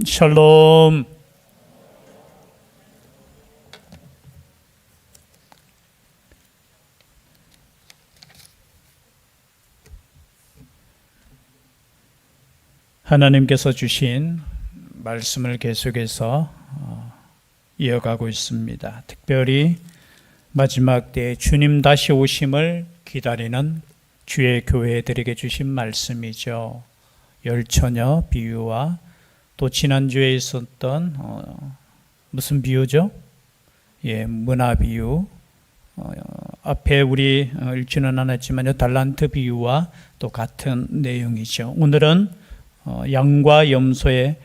샬롬. 하나님께서 주신 말씀을 계속해서 이어가고 있습니다. 특별히 마지막 때 주님 다시 오심을 기다리는 주의 교회들에게 주신 말씀이죠. 열처녀 비유와 또 지난주에 있었던 무슨 비유죠? 문화 비유. 앞에 우리 읽지는 않았지만 달란트 비유와 또 같은 내용이죠. 오늘은 양과 염소의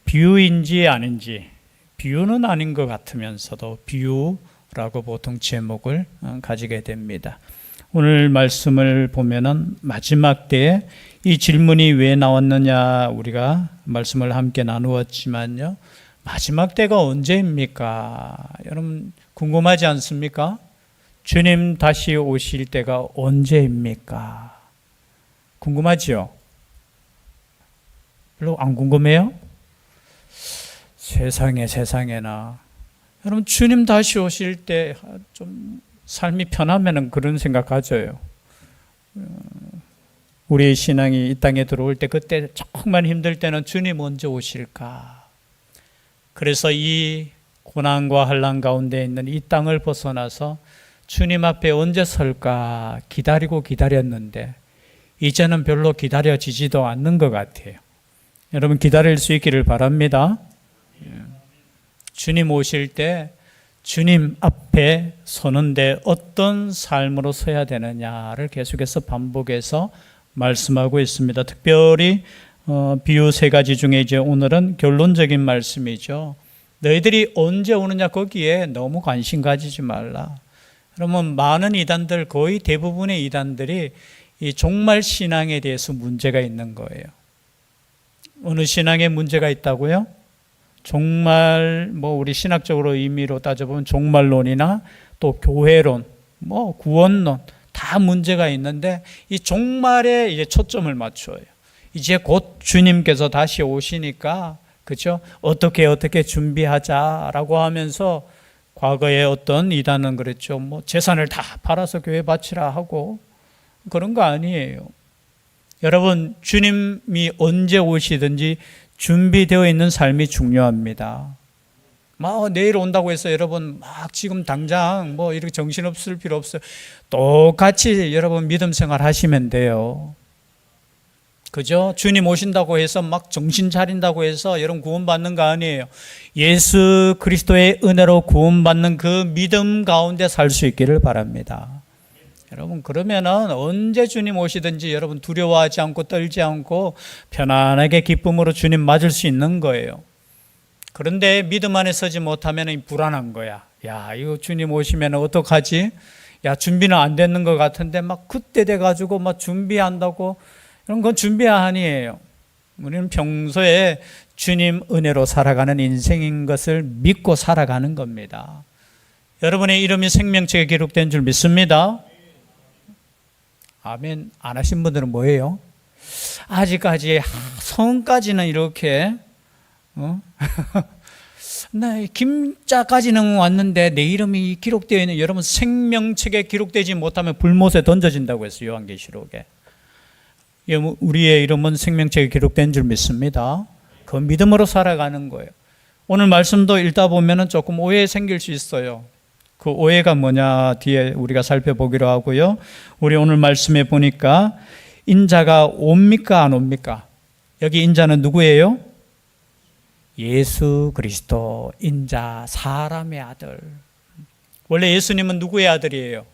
비유인지 아닌지, 비유는 아닌 것 같으면서도 비유라고 보통 제목을 가지게 됩니다. 오늘 말씀을 보면은 마지막 때에 이 질문이 왜 나왔느냐 우리가 말씀을 함께 나누었지만요. 마지막 때가 언제입니까? 여러분 궁금하지 않습니까? 주님 다시 오실 때가 언제입니까? 궁금하지요? 별로 안 궁금해요? 세상에나. 여러분 주님 다시 오실 때 좀 삶이 편하면은 그런 생각 가져요. 우리의 신앙이 이 땅에 들어올 때 그때 정말 힘들 때는 주님 언제 오실까? 그래서 이 고난과 환난 가운데 있는 이 땅을 벗어나서 주님 앞에 언제 설까 기다렸는데 이제는 별로 기다려지지도 않는 것 같아요. 여러분 기다릴 수 있기를 바랍니다. 주님 오실 때 주님 앞에 서는데 어떤 삶으로 서야 되느냐를 계속해서 반복해서 말씀하고 있습니다. 특별히 비유 세 가지 중에 이제 오늘은 결론적인 말씀이죠. 너희들이 언제 오느냐 거기에 너무 관심 가지지 말라. 그러면 많은 이단들, 거의 대부분의 이단들이 이 종말 신앙에 대해서 문제가 있는 거예요. 어느 신앙에 문제가 있다고요? 종말, 우리 신학적으로 의미로 따져보면 종말론이나 또 교회론, 구원론 다 문제가 있는데 이 종말에 이제 초점을 맞춰요. 이제 곧 주님께서 다시 오시니까 그죠? 어떻게 준비하자라고 하면서 과거에 어떤 이단은 그랬죠. 재산을 다 팔아서 교회 바치라 하고 그런 거 아니에요. 여러분 주님이 언제 오시든지 준비되어 있는 삶이 중요합니다. 내일 온다고 해서 여러분 지금 당장 이렇게 정신없을 필요 없어요. 똑같이 여러분 믿음 생활 하시면 돼요. 그죠? 주님 오신다고 해서 정신 차린다고 해서 여러분 구원받는 거 아니에요. 예수 그리스도의 은혜로 구원받는 그 믿음 가운데 살 수 있기를 바랍니다. 여러분 그러면은 언제 주님 오시든지 여러분 두려워하지 않고 떨지 않고 편안하게 기쁨으로 주님 맞을 수 있는 거예요. 그런데 믿음 안에 서지 못하면 불안한 거야. 이거 주님 오시면 어떡하지? 준비는 안 되는 것 같은데 그때 돼가지고 준비한다고 이런 건 준비 아니에요. 우리는 평소에 주님 은혜로 살아가는 인생인 것을 믿고 살아가는 겁니다. 여러분의 이름이 생명책에 기록된 줄 믿습니다. 아멘. 안 하신 분들은 뭐예요? 아직까지 성까지는 이렇게 나 김자까지는 왔는데 내 이름이 기록되어 있는 여러분 생명책에 기록되지 못하면 불못에 던져진다고 했어요. 요한계시록에. 우리의 이름은 생명책에 기록된 줄 믿습니다. 그 믿음으로 살아가는 거예요. 오늘 말씀도 읽다 보면 조금 오해 생길 수 있어요. 그 오해가 뭐냐 뒤에 우리가 살펴보기로 하고요. 우리 오늘 말씀에 보니까 인자가 옵니까 안 옵니까? 여기 인자는 누구예요? 예수 그리스도 인자 사람의 아들. 원래 예수님은 누구의 아들이에요?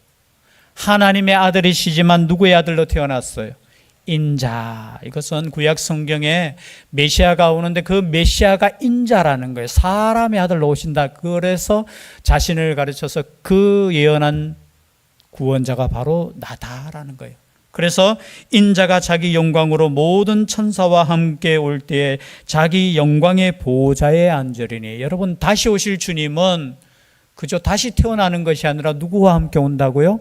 하나님의 아들이시지만 누구의 아들로 태어났어요? 인자. 이것은 구약 성경에 메시아가 오는데 그 메시아가 인자라는 거예요. 사람의 아들로 오신다. 그래서 자신을 가르쳐서 그 예언한 구원자가 바로 나다라는 거예요. 그래서 인자가 자기 영광으로 모든 천사와 함께 올 때에 자기 영광의 보좌에 앉으리니. 여러분 다시 오실 주님은 그저 다시 태어나는 것이 아니라 누구와 함께 온다고요?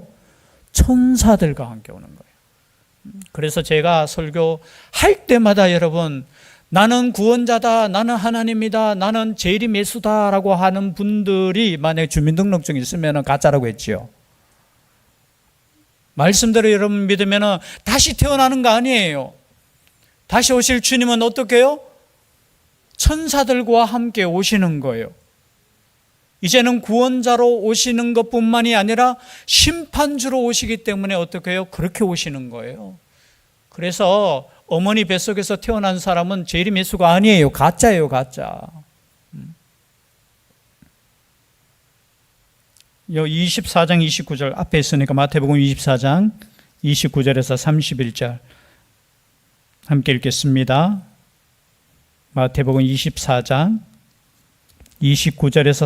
천사들과 함께 오는 거예요. 그래서 제가 설교할 때마다 여러분 나는 구원자다, 나는 하나님이다, 나는 재림 예수다라고 하는 분들이 만약에 주민등록증이 있으면 가짜라고 했지요. 말씀대로 여러분 믿으면 다시 태어나는 거 아니에요. 다시 오실 주님은 어떻게 해요? 천사들과 함께 오시는 거예요. 이제는 구원자로 오시는 것뿐만이 아니라 심판주로 오시기 때문에 어떻게 해요? 그렇게 오시는 거예요. 그래서 어머니 뱃속에서 태어난 사람은 재림 예수가 아니에요. 가짜예요, 가짜. 24장 29절 앞에 있으니까 마태복음 24장 29절에서 31절 함께 읽겠습니다. 마태복음 24장 29절에서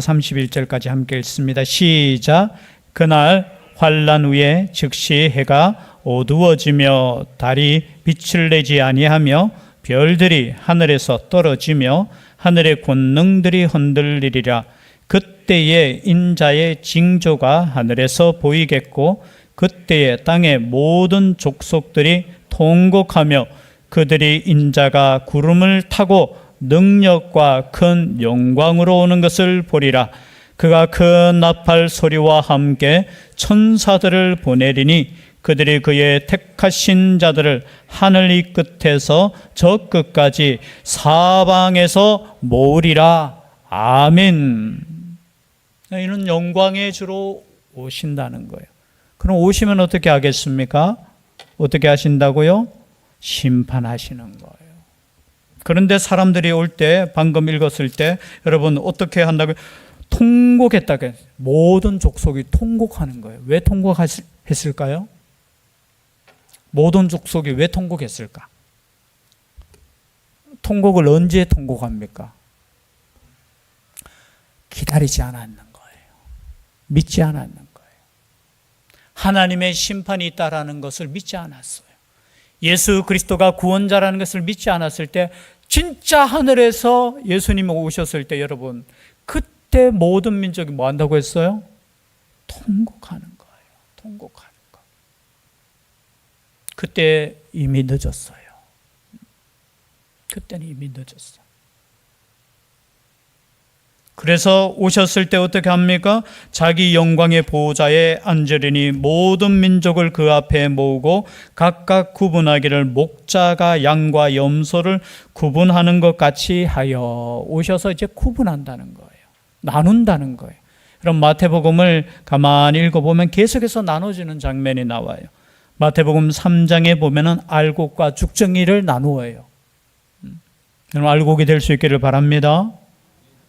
31절까지 함께 읽습니다. 시작. 그날 환란 후에 즉시 해가 어두워지며 달이 빛을 내지 아니하며 별들이 하늘에서 떨어지며 하늘의 권능들이 흔들리리라. 그때에 인자의 징조가 하늘에서 보이겠고 그때에 땅의 모든 족속들이 통곡하며 그들이 인자가 구름을 타고 능력과 큰 영광으로 오는 것을 보리라. 그가 큰 나팔 소리와 함께 천사들을 보내리니 그들이 그의 택하신 자들을 하늘 이 끝에서 저 끝까지 사방에서 모으리라. 아멘. 이는 영광의 주로 오신다는 거예요. 그럼 오시면 어떻게 하겠습니까? 어떻게 하신다고요? 심판하시는 거예요. 그런데 사람들이 올 때, 방금 읽었을 때 여러분 어떻게 한다고요? 통곡했다고. 모든 족속이 통곡하는 거예요. 왜 통곡했을까요? 모든 족속이 왜 통곡했을까? 통곡을 언제 통곡합니까? 기다리지 않았는 거예요. 믿지 않았는 거예요. 하나님의 심판이 있다라는 것을 믿지 않았어요. 예수 그리스도가 구원자라는 것을 믿지 않았을 때, 진짜 하늘에서 예수님이 오셨을 때 여러분, 그때 모든 민족이 뭐 한다고 했어요? 통곡하는 거예요. 통곡하는 거. 그때 이미 늦었어요. 그때는 이미 늦었어요. 그래서 오셨을 때 어떻게 합니까? 자기 영광의 보호자에 앉으리니 모든 민족을 그 앞에 모으고 각각 구분하기를 목자가 양과 염소를 구분하는 것 같이 하여 오셔서 이제 구분한다는 거예요. 나눈다는 거예요. 그럼 마태복음을 가만히 읽어보면 계속해서 나눠지는 장면이 나와요. 마태복음 3장에 보면은 알곡과 죽정이를 나누어요. 여러분 알곡이 될 수 있기를 바랍니다.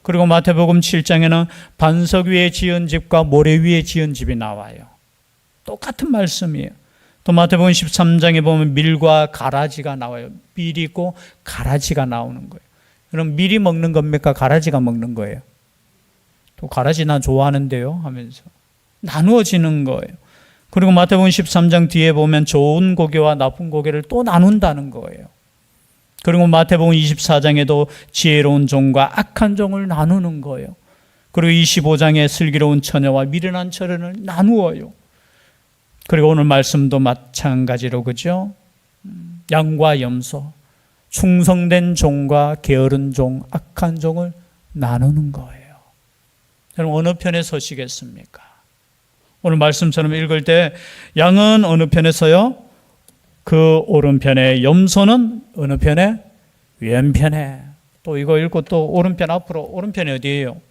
그리고 마태복음 7장에는 반석 위에 지은 집과 모래 위에 지은 집이 나와요. 똑같은 말씀이에요. 또 마태복음 13장에 보면 밀과 가라지가 나와요. 밀이 있고 가라지가 나오는 거예요. 그럼 밀이 먹는 겁니까? 가라지가 먹는 거예요? 또 가라지 난 좋아하는데요 하면서 나누어지는 거예요. 그리고 마태복음 13장 뒤에 보면 좋은 고기와 나쁜 고기를 또 나눈다는 거예요. 그리고 마태복음 24장에도 지혜로운 종과 악한 종을 나누는 거예요. 그리고 25장에 슬기로운 처녀와 미련한 처녀를 나누어요. 그리고 오늘 말씀도 마찬가지로 그죠? 양과 염소, 충성된 종과 게으른 종, 악한 종을 나누는 거예요. 여러분 어느 편에 서시겠습니까? 오늘 말씀처럼 읽을 때 양은 어느 편에 서요? 그 오른편에, 염소는 어느 편에? 왼편에. 또 이거 읽고 또 오른편 앞으로, 오른편이 어디예요?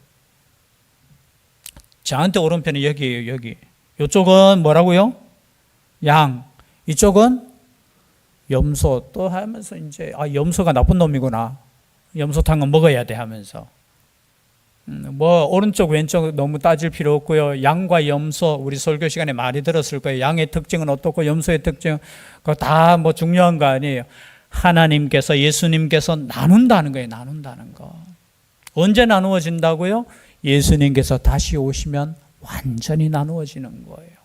저한테 오른편이 여기예요, 여기. 이쪽은 뭐라고요? 양. 이쪽은 염소. 또 하면서 이제 염소가 나쁜 놈이구나. 염소탕은 먹어야 돼 하면서. 뭐 오른쪽 왼쪽 너무 따질 필요 없고요. 양과 염소 우리 설교 시간에 많이 들었을 거예요. 양의 특징은 어떻고 염소의 특징은 그거 다 뭐 중요한 거 아니에요. 하나님께서 예수님께서 나눈다는 거예요. 나눈다는 거. 언제 나누어진다고요? 예수님께서 다시 오시면 완전히 나누어지는 거예요.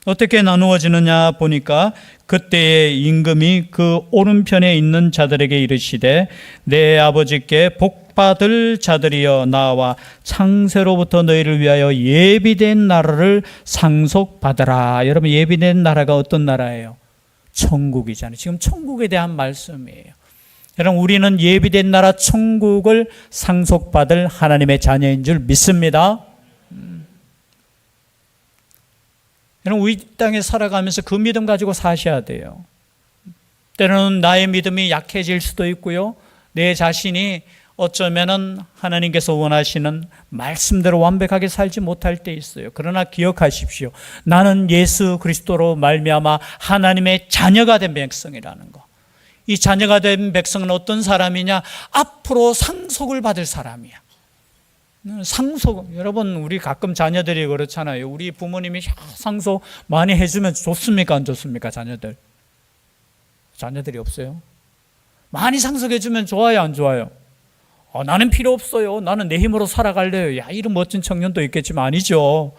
어떻게 나누어지느냐 보니까 그때의 임금이 그 오른편에 있는 자들에게 이르시되 내 아버지께 복받을 자들이여 나와 창세로부터 너희를 위하여 예비된 나라를 상속받으라. 여러분 예비된 나라가 어떤 나라예요? 천국이잖아요. 지금 천국에 대한 말씀이에요. 여러분, 우리는 예비된 나라 천국을 상속받을 하나님의 자녀인 줄 믿습니다. 여러분, 우리 땅에 살아가면서 그 믿음 가지고 사셔야 돼요. 때로는 나의 믿음이 약해질 수도 있고요. 내 자신이 어쩌면은 하나님께서 원하시는 말씀대로 완벽하게 살지 못할 때 있어요. 그러나 기억하십시오. 나는 예수 그리스도로 말미암아 하나님의 자녀가 된 백성이라는 거. 이 자녀가 된 백성은 어떤 사람이냐? 앞으로 상속을 받을 사람이야. 상속, 여러분, 우리 가끔 자녀들이 그렇잖아요. 우리 부모님이 상속 많이 해주면 좋습니까? 안 좋습니까? 자녀들이 없어요. 많이 상속해주면 좋아요? 안 좋아요? 나는 필요 없어요. 나는 내 힘으로 살아갈래요. 야, 이런 멋진 청년도 있겠지만 아니죠.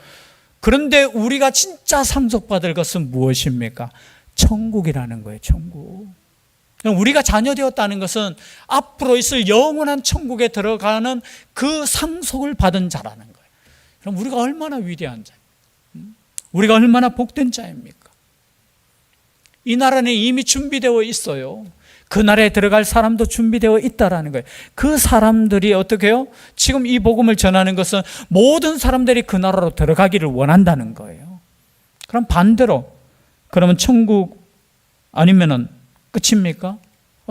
그런데 우리가 진짜 상속받을 것은 무엇입니까? 천국이라는 거예요. 천국. 우리가 자녀 되었다는 것은 앞으로 있을 영원한 천국에 들어가는 그 상속을 받은 자라는 거예요. 그럼 우리가 얼마나 위대한 자예요? 우리가 얼마나 복된 자입니까? 이 나라는 이미 준비되어 있어요. 그 나라에 들어갈 사람도 준비되어 있다라는 거예요. 그 사람들이 어떻게 해요? 지금 이 복음을 전하는 것은 모든 사람들이 그 나라로 들어가기를 원한다는 거예요. 그럼 반대로, 그러면 천국 아니면은 끝입니까?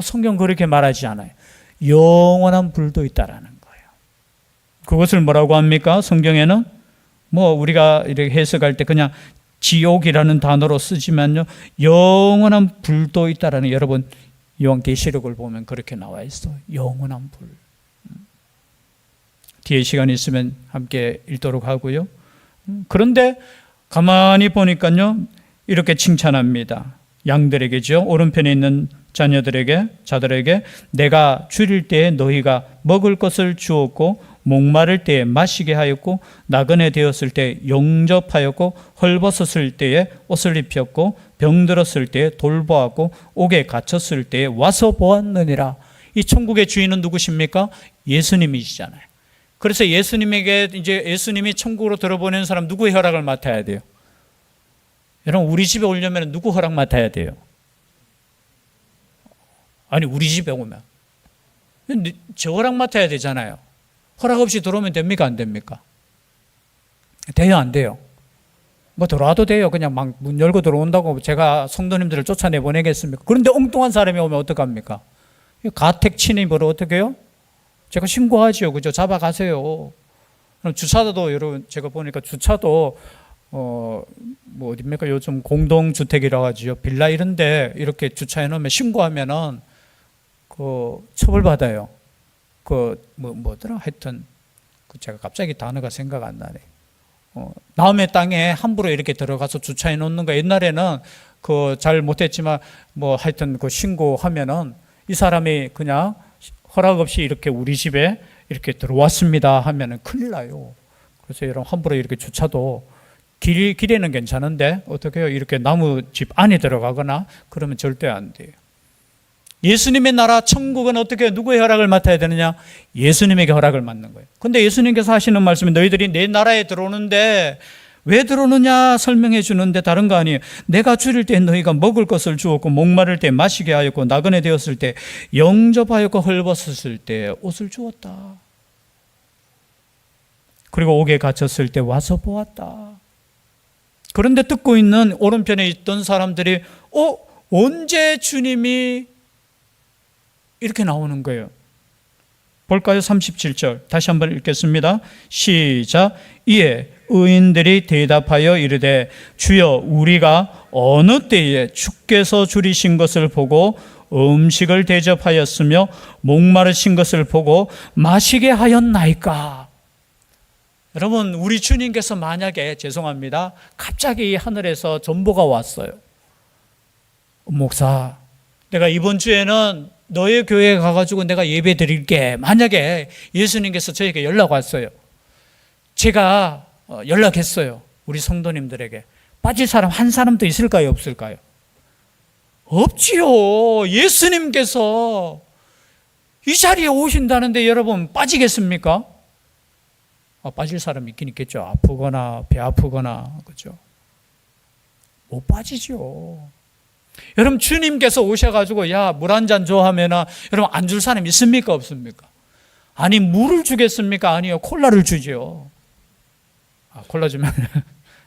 성경 그렇게 말하지 않아요. 영원한 불도 있다라는 거예요. 그것을 뭐라고 합니까? 성경에는 우리가 이렇게 해석할 때 그냥 지옥이라는 단어로 쓰지만요, 영원한 불도 있다라는, 여러분 요한계시록을 보면 그렇게 나와 있어. 영원한 불. 뒤에 시간 있으면 함께 읽도록 하고요. 그런데 가만히 보니까요, 이렇게 칭찬합니다. 양들에게죠. 오른편에 있는 자들에게 내가 줄일 때에 너희가 먹을 것을 주었고 목마를 때에 마시게 하였고 나그네 되었을 때 영접하였고 헐벗었을 때에 옷을 입혔고 병들었을 때에 돌보았고 옥에 갇혔을 때에 와서 보았느니라. 이 천국의 주인은 누구십니까? 예수님이시잖아요. 그래서 예수님에게, 이제 예수님이 천국으로 들어보내는 사람 누구의 허락을 맡아야 돼요? 여러분, 우리 집에 오려면 누구 허락 맡아야 돼요? 아니, 우리 집에 오면 저 허락 맡아야 되잖아요. 허락 없이 들어오면 됩니까? 안 됩니까? 돼요? 안 돼요? 들어와도 돼요. 그냥 막 문 열고 들어온다고 제가 성도님들을 쫓아내보내겠습니까? 그런데 엉뚱한 사람이 오면 어떡합니까? 가택 침입으로 어떻게 해요? 제가 신고하지요. 그죠? 잡아가세요. 그럼 주차도, 여러분, 제가 보니까 주차도 어딥니까? 요즘 공동주택이라고 하지요. 빌라 이런데 이렇게 주차해 놓으면 신고하면은 처벌받아요. 뭐더라? 하여튼, 제가 갑자기 단어가 생각 안 나네. 남의 땅에 함부로 이렇게 들어가서 주차해 놓는 거, 옛날에는 잘 못했지만 하여튼 신고하면은 이 사람이 그냥 허락 없이 이렇게 우리 집에 이렇게 들어왔습니다 하면은 큰일 나요. 그래서 여러분, 함부로 이렇게 주차도 길에는 괜찮은데 어떻게 해요? 이렇게 나무 집 안에 들어가거나 그러면 절대 안 돼요. 예수님의 나라 천국은 어떻게, 누구의 허락을 맡아야 되느냐? 예수님에게 허락을 맡는 거예요. 근데 예수님께서 하시는 말씀이 너희들이 내 나라에 들어오는데 왜 들어오느냐 설명해 주는데 다른 거 아니에요. 내가 줄일 때 너희가 먹을 것을 주었고 목마를 때 마시게 하였고 나그네 되었을 때 영접하였고 헐벗었을 때 옷을 주었다. 그리고 옥에 갇혔을 때 와서 보았다. 그런데 듣고 있는 오른편에 있던 사람들이 언제 주님이 이렇게 나오는 거예요. 볼까요? 37절 다시 한번 읽겠습니다. 시작. 이에 의인들이 대답하여 이르되 주여, 우리가 어느 때에 주께서 줄이신 것을 보고 음식을 대접하였으며 목마르신 것을 보고 마시게 하였나이까? 여러분, 우리 주님께서 만약에, 죄송합니다, 갑자기 하늘에서 전보가 왔어요. 목사, 내가 이번 주에는 너의 교회에 가가지고 내가 예배 드릴게. 만약에 예수님께서 저에게 연락 왔어요. 제가 연락했어요. 우리 성도님들에게. 빠질 사람 한 사람도 있을까요? 없을까요? 없지요. 예수님께서 이 자리에 오신다는데 여러분 빠지겠습니까? 빠질 사람이 있긴 있겠죠. 아프거나 배 아프거나, 그죠? 못 빠지죠. 여러분 주님께서 오셔가지고 야, 물 한 잔 줘 하면은 여러분 안 줄 사람 있습니까 없습니까? 아니 물을 주겠습니까? 아니요, 콜라를 주죠. 콜라 주면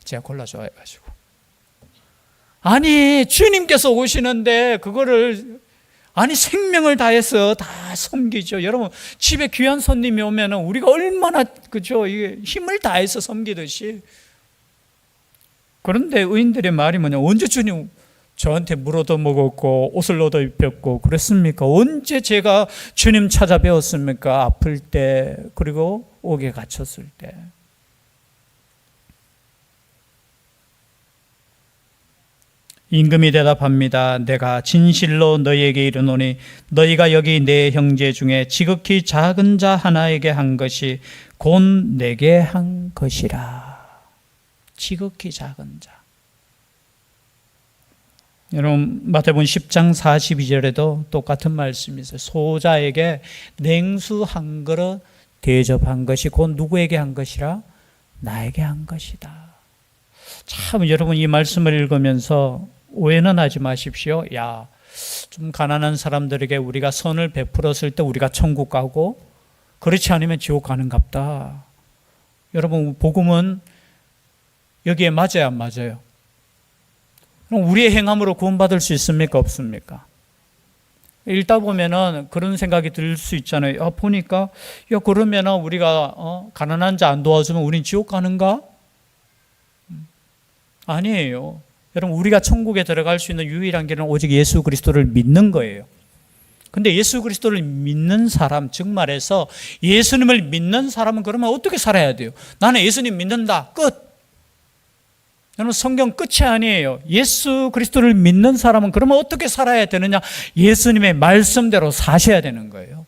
제가 콜라 좋아해가지고. 아니 주님께서 오시는데 그거를 아니 생명을 다해서 다 섬기죠. 여러분 집에 귀한 손님이 오면은 우리가 얼마나 그죠, 이게 힘을 다해서 섬기듯이. 그런데 의인들의 말이 뭐냐, 언제 주님 저한테 물 얻어 먹었고 옷을 얻어 입혔고 그랬습니까? 언제 제가 주님 찾아뵈었습니까? 아플 때, 그리고 옥에 갇혔을 때. 임금이 대답합니다. 내가 진실로 너희에게 이르노니 너희가 여기 내 형제 중에 지극히 작은 자 하나에게 한 것이 곧 내게 한 것이라. 지극히 작은 자. 여러분 마태복음 10장 42절에도 똑같은 말씀이 있어요. 소자에게 냉수 한 그릇 대접한 것이 곧 누구에게 한 것이라? 나에게 한 것이다. 참 여러분 이 말씀을 읽으면서 오해는 하지 마십시오. 야, 좀 가난한 사람들에게 우리가 선을 베풀었을 때 우리가 천국 가고 그렇지 않으면 지옥 가는갑다. 여러분 복음은 여기에 맞아요 안 맞아요? 그럼 우리의 행함으로 구원받을 수 있습니까 없습니까? 읽다 보면은 그런 생각이 들 수 있잖아요. 보니까 야 그러면은 우리가 가난한 자 안 도와주면 우린 지옥 가는가? 아니에요. 여러분 우리가 천국에 들어갈 수 있는 유일한 길은 오직 예수 그리스도를 믿는 거예요. 근데 예수 그리스도를 믿는 사람, 즉 말해서 예수님을 믿는 사람은 그러면 어떻게 살아야 돼요? 나는 예수님 믿는다. 끝. 여러분 성경 끝이 아니에요. 예수 그리스도를 믿는 사람은 그러면 어떻게 살아야 되느냐? 예수님의 말씀대로 사셔야 되는 거예요.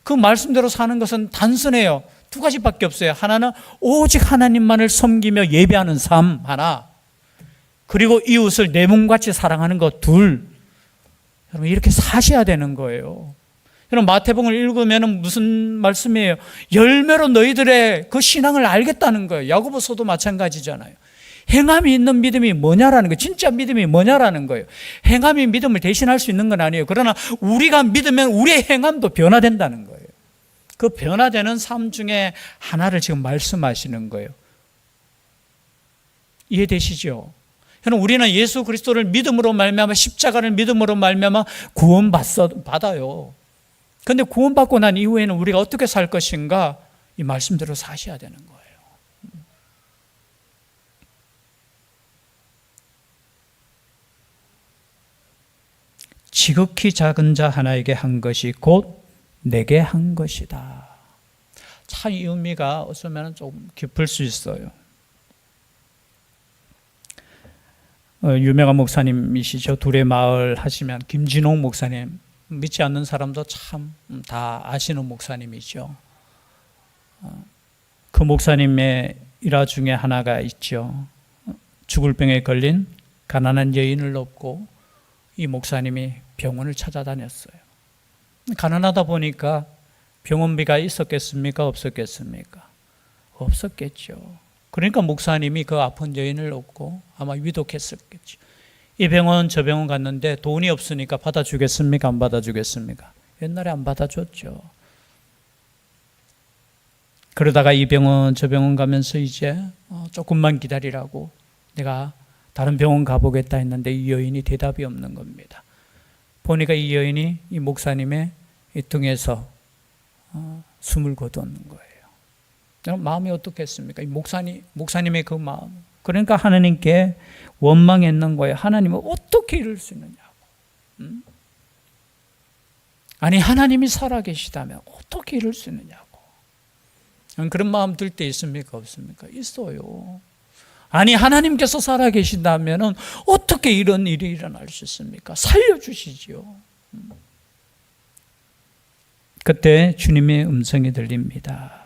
그 말씀대로 사는 것은 단순해요. 두 가지밖에 없어요. 하나는 오직 하나님만을 섬기며 예배하는 삶 하나, 그리고 이웃을 내 몸같이 사랑하는 것 둘. 여러분 이렇게 사셔야 되는 거예요. 여러분 마태복음을 읽으면 무슨 말씀이에요? 열매로 너희들의 그 신앙을 알겠다는 거예요. 야고보서도 마찬가지잖아요. 행함이 있는 믿음이 뭐냐라는 거예요. 진짜 믿음이 뭐냐라는 거예요. 행함이 믿음을 대신할 수 있는 건 아니에요. 그러나 우리가 믿으면 우리의 행함도 변화된다는 거예요. 그 변화되는 삶 중에 하나를 지금 말씀하시는 거예요. 이해되시죠? 여러분 우리는 예수 그리스도를 믿음으로 말미암아 십자가를 믿음으로 말미암아 구원받아요. 그런데 구원받고 난 이후에는 우리가 어떻게 살 것인가? 이 말씀대로 사셔야 되는 거예요. 지극히 작은 자 하나에게 한 것이 곧 내게 한 것이다. 참 이 의미가 어쩌면 좀 깊을 수 있어요. 유명한 목사님이시죠. 둘의 마을 하시면 김진홍 목사님, 믿지 않는 사람도 참 다 아시는 목사님이죠. 그 목사님의 일화 중에 하나가 있죠. 죽을 병에 걸린 가난한 여인을 돕고 이 목사님이 병원을 찾아다녔어요. 가난하다 보니까 병원비가 있었겠습니까? 없었겠습니까? 없었겠죠. 그러니까 목사님이 그 아픈 여인을 돕고 아마 위독했었겠죠. 이 병원 저 병원 갔는데 돈이 없으니까 받아주겠습니까? 안 받아주겠습니까? 옛날에 안 받아줬죠. 그러다가 이 병원 저 병원 가면서 이제 조금만 기다리라고 내가 다른 병원 가보겠다 했는데 이 여인이 대답이 없는 겁니다. 보니까 이 여인이 이 목사님의 이 등에서 숨을 거두는 거예요. 마음이 어떻겠습니까? 이 목사님의 그 마음. 그러니까 하나님께 원망했는 거예요. 하나님은 어떻게 이럴 수 있느냐고. 아니 하나님이 살아계시다면 어떻게 이럴 수 있느냐고. 그런 마음 들 때 있습니까? 없습니까? 있어요. 아니 하나님께서 살아계신다면 어떻게 이런 일이 일어날 수 있습니까? 살려주시지요. 그때 주님의 음성이 들립니다.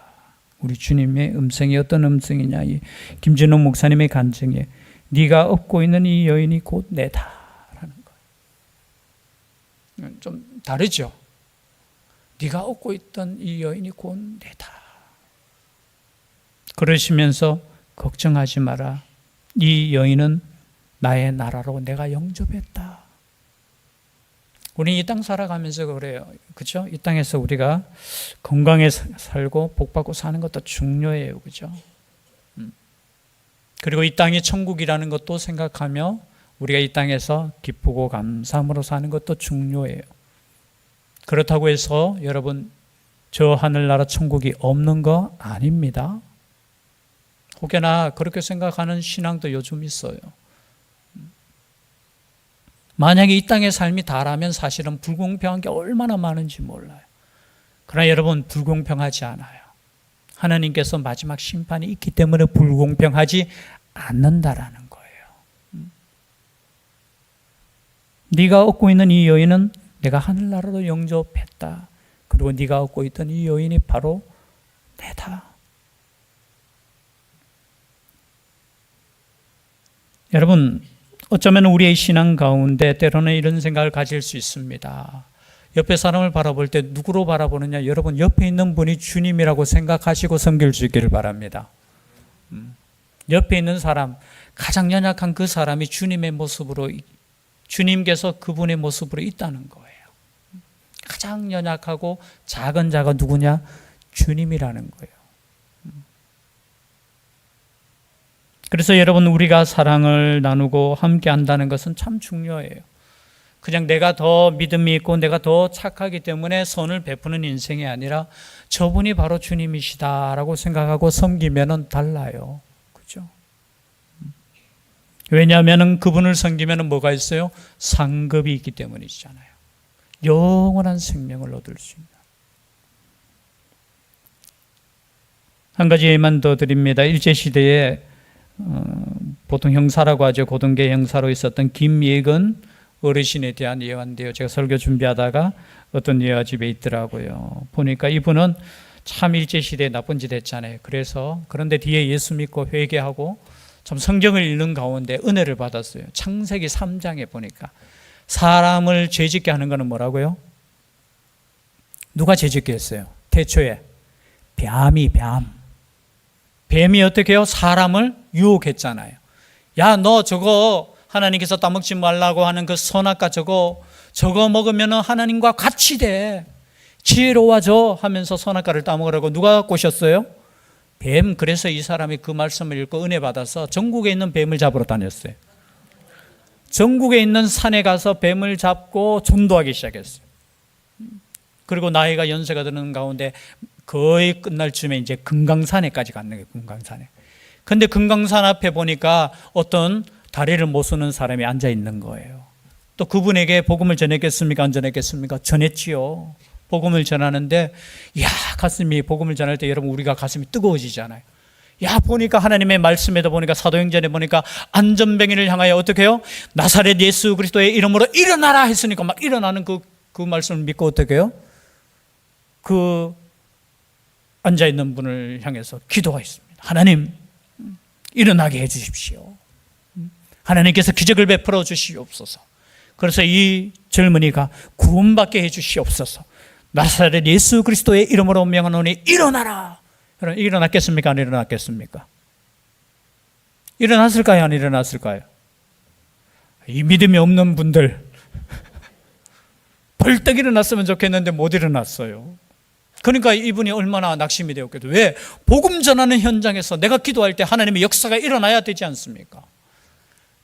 우리 주님의 음성이 어떤 음성이냐? 이 김진홍 목사님의 간증에 네가 업고 있는 이 여인이 곧 내다라는 거예요. 좀 다르죠. 네가 업고 있던 이 여인이 곧 내다. 그러시면서 걱정하지 마라. 이 여인은 나의 나라로 내가 영접했다. 우리 이 땅 살아가면서 그래요. 그죠? 이 땅에서 우리가 건강에 살고 복받고 사는 것도 중요해요. 그죠? 그리고 이 땅이 천국이라는 것도 생각하며 우리가 이 땅에서 기쁘고 감사함으로 사는 것도 중요해요. 그렇다고 해서 여러분, 저 하늘나라 천국이 없는 거 아닙니다. 혹여나 그렇게 생각하는 신앙도 요즘 있어요. 만약에 이 땅의 삶이 다라면 사실은 불공평한 게 얼마나 많은지 몰라요. 그러나 여러분, 불공평하지 않아요. 하나님께서 마지막 심판이 있기 때문에 불공평하지 않는다라는 거예요. 네가 얻고 있는 이 여인은 내가 하늘나라로 영접했다. 그리고 네가 얻고 있던 이 여인이 바로 내다. 여러분, 어쩌면 우리의 신앙 가운데 때로는 이런 생각을 가질 수 있습니다. 옆에 사람을 바라볼 때 누구로 바라보느냐? 여러분, 옆에 있는 분이 주님이라고 생각하시고 섬길 수 있기를 바랍니다. 옆에 있는 사람, 가장 연약한 그 사람이 주님의 모습으로, 주님께서 그분의 모습으로 있다는 거예요. 가장 연약하고 작은 자가 누구냐? 주님이라는 거예요. 그래서 여러분, 우리가 사랑을 나누고 함께 한다는 것은 참 중요해요. 그냥 내가 더 믿음이 있고 내가 더 착하기 때문에 선을 베푸는 인생이 아니라 저분이 바로 주님이시다라고 생각하고 섬기면 달라요. 그죠? 왜냐하면 그분을 섬기면 뭐가 있어요? 상급이 있기 때문이잖아요. 영원한 생명을 얻을 수 있는. 한 가지만 더 드립니다. 일제시대에 보통 형사라고 하죠. 고등계 형사로 있었던 김예근 어르신에 대한 예화인데요. 제가 설교 준비하다가 어떤 예화 집에 있더라고요. 보니까 이분은 참 일제시대에 나쁜 짓 했잖아요. 그런데 뒤에 예수 믿고 회개하고 참 성경을 읽는 가운데 은혜를 받았어요. 창세기 3장에 보니까 사람을 죄짓게 하는 것은 뭐라고요? 누가 죄짓게 했어요? 태초에 뱀이 어떻게 해요? 사람을 유혹했잖아요. 야, 너 저거 하나님께서 따먹지 말라고 하는 그 선악과 저거 먹으면 하나님과 같이 돼. 지혜로워져 하면서 선악과를 따먹으라고 누가 꼬셨어요? 뱀. 그래서 이 사람이 그 말씀을 읽고 은혜 받아서 전국에 있는 뱀을 잡으러 다녔어요. 전국에 있는 산에 가서 뱀을 잡고 전도하기 시작했어요. 그리고 나이가 연세가 드는 가운데 거의 끝날 쯤에 이제 금강산에까지 갔는 거예요. 금강산에. 근데 금강산 앞에 보니까 어떤 다리를 못 쓰는 사람이 앉아 있는 거예요. 또 그분에게 복음을 전했겠습니까? 안 전했겠습니까? 전했지요. 복음을 전하는데, 야, 가슴이, 복음을 전할 때 여러분, 우리가 가슴이 뜨거워지잖아요. 야, 보니까 하나님의 말씀에도 보니까 사도행전에 보니까 안전뱅이를 향하여 어떻게 해요? 나사렛 예수 그리스도의 이름으로 일어나라 했으니까 막 일어나는 그 말씀을 믿고 어떻게 해요? 그 앉아있는 분을 향해서 기도하였습니다. 하나님, 일어나게 해 주십시오. 하나님께서 기적을 베풀어 주시옵소서. 그래서 이 젊은이가 구원받게 해 주시옵소서. 나사렛 예수 그리스도의 이름으로 명하노니 일어나라. 일어났겠습니까? 안 일어났겠습니까? 일어났을까요? 안 일어났을까요? 이 믿음이 없는 분들 벌떡 일어났으면 좋겠는데 못 일어났어요. 그러니까 이분이 얼마나 낙심이 되었겠어요. 왜? 복음 전하는 현장에서 내가 기도할 때 하나님의 역사가 일어나야 되지 않습니까?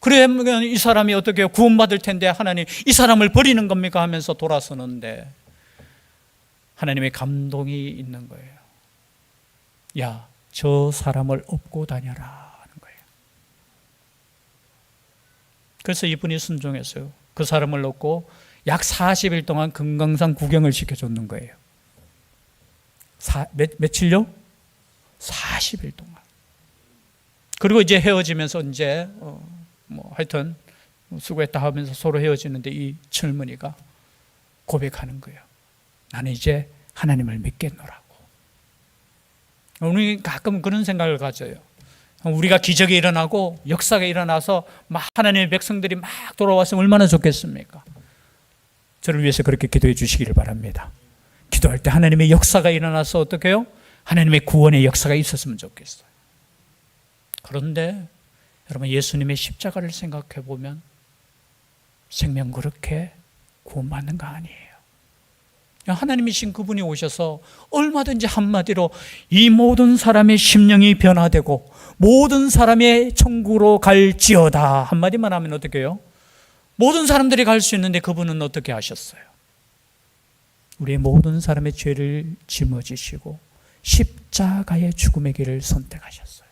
그러면 이 사람이 어떻게 구원받을 텐데 하나님 이 사람을 버리는 겁니까? 하면서 돌아서는데 하나님의 감동이 있는 거예요. 야, 저 사람을 업고 다녀라 하는 거예요. 그래서 이분이 순종했어요. 그 사람을 업고 약 40일 동안 금강산 구경을 시켜줬는 거예요. 며칠요? 40일 동안. 그리고 이제 헤어지면서 이제 하여튼 수고했다 하면서 서로 헤어지는데 이 젊은이가 고백하는 거예요. 나는 이제 하나님을 믿겠노라고. 우리 가끔 그런 생각을 가져요. 우리가 기적이 일어나고 역사가 일어나서 막 하나님의 백성들이 막 돌아왔으면 얼마나 좋겠습니까? 저를 위해서 그렇게 기도해 주시기를 바랍니다. 기도할 때 하나님의 역사가 일어나서 어떻게 해요? 하나님의 구원의 역사가 있었으면 좋겠어요. 그런데 여러분, 예수님의 십자가를 생각해 보면 생명 그렇게 구원받는 거 아니에요. 하나님이신 그분이 오셔서 얼마든지 한마디로 이 모든 사람의 심령이 변화되고 모든 사람의 천국으로 갈지어다 한마디만 하면 어떻게 해요? 모든 사람들이 갈 수 있는데 그분은 어떻게 하셨어요? 우리의 모든 사람의 죄를 짊어지시고 십자가의 죽음의 길을 선택하셨어요.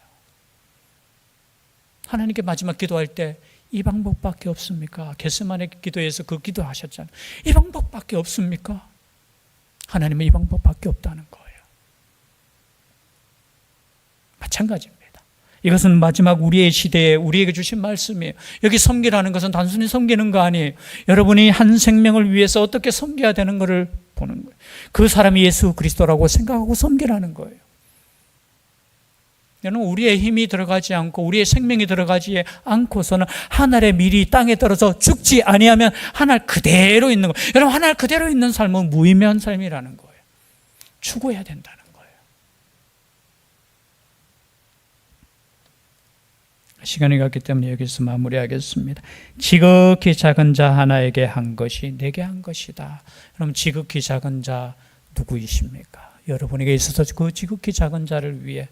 하나님께 마지막 기도할 때 이 방법밖에 없습니까? 겟세마네 기도에서 그 기도하셨잖아요. 이 방법밖에 없습니까? 하나님은 이 방법밖에 없다는 거예요. 마찬가지입니다. 이것은 마지막 우리의 시대에 우리에게 주신 말씀이에요. 여기 섬기라는 것은 단순히 섬기는 거 아니에요. 여러분이 한 생명을 위해서 어떻게 섬겨야 되는 것을 보는 거예요. 그 사람이 예수 그리스도라고 생각하고 섬기라는 거예요. 여러분, 우리의 힘이 들어가지 않고 우리의 생명이 들어가지 않고서는 하늘의 밀이 땅에 떨어져 죽지 아니하면 하늘 그대로 있는 거예요. 여러분, 하늘 그대로 있는 삶은 무의미한 삶이라는 거예요. 추구해야 된다는 거예요. 시간이 갔기 때문에 여기서 마무리하겠습니다. 지극히 작은 자 하나에게 한 것이 내게 한 것이다. 그럼 지극히 작은 자 누구이십니까? 여러분에게 있어서 그 지극히 작은 자를 위해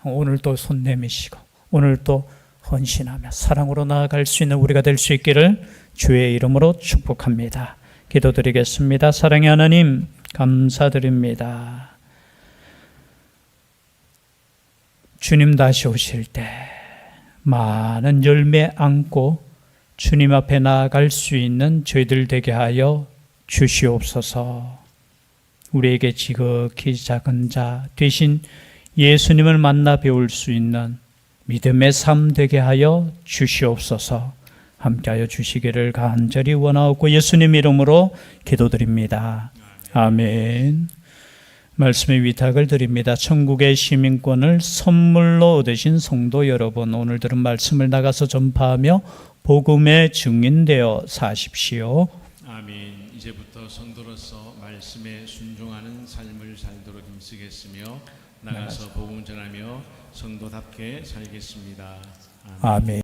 오늘 또 손 내미시고 오늘 또 헌신하며 사랑으로 나아갈 수 있는 우리가 될 수 있기를 주의 이름으로 축복합니다. 기도드리겠습니다. 사랑의 하나님 감사드립니다. 주님 다시 오실 때 많은 열매 안고 주님 앞에 나아갈 수 있는 저희들 되게 하여 주시옵소서. 우리에게 지극히 작은 자 되신 예수님을 만나 배울 수 있는 믿음의 삶 되게 하여 주시옵소서. 함께하여 주시기를 간절히 원하옵고 예수님 이름으로 기도드립니다. 아멘. 말씀의 위탁을 드립니다. 천국의 시민권을 선물로 얻으신 성도 여러분, 오늘 들은 말씀을 나가서 전파하며 복음의 증인되어 사십시오. 아멘. 이제부터 성도로서 말씀에 순종하는 삶을 살도록 힘쓰겠으며 나가서 복음 전하며 성도답게 살겠습니다. 아멘. 아멘.